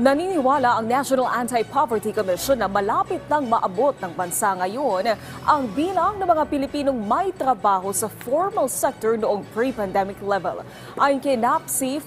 Naniniwala ang National Anti-Poverty Commission na malapit nang maabot ng bansa ngayon ang bilang ng mga Pilipinong may trabaho sa formal sector noong pre-pandemic level. Ayon kay NAPSI,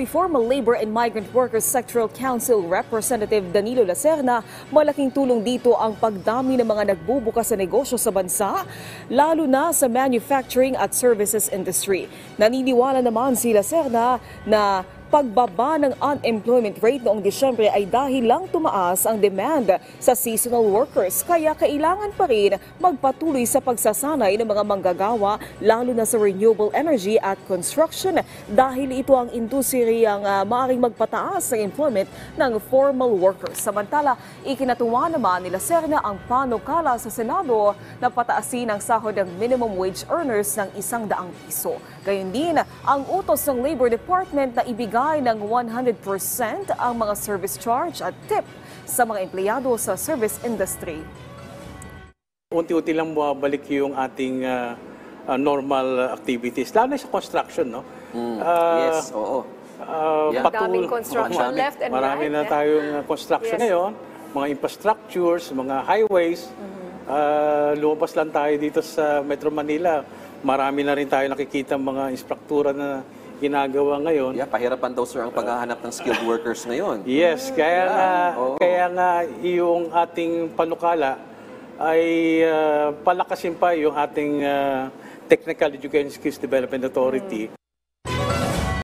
Formal Labor and Migrant Workers Sectoral Council Representative Danilo Lacerna, malaking tulong dito ang pagdami ng mga nagbubukas sa negosyo sa bansa, lalo na sa manufacturing at services industry. Naniniwala naman si Lacerna na pagbaba ng unemployment rate noong Disyembre ay dahil lang tumaas ang demand sa seasonal workers, kaya kailangan pa rin magpatuloy sa pagsasanay ng mga manggagawa lalo na sa renewable energy at construction dahil ito ang industriyang maaaring magpataas ng employment ng formal workers. Samantala, ikinatuwa naman ni Lacerna ang panukala sa Senado na pataasin ang sahod ng minimum wage earners ng ₱100. Gayon din ang utos ng Labor Department na ibigay ng 100% ang mga service charge at tip sa mga empleyado sa service industry. Unti-unti lang bumabalik yung ating normal activities, lalo sa construction, no? Yes, oo. Daming construction left and marami right. na tayong construction ngayon, mga infrastructures, mga highways. Lumabas lang tayo dito sa Metro Manila. Marami na rin tayo nakikita mga infrastruktura na ginagawa ngayon. Yeah, pahirapan daw sir ang paghahanap ng skilled workers ngayon. Yes, kaya nga yung ating panukala ay palakasin pa yung ating Technical Education Skills Development Authority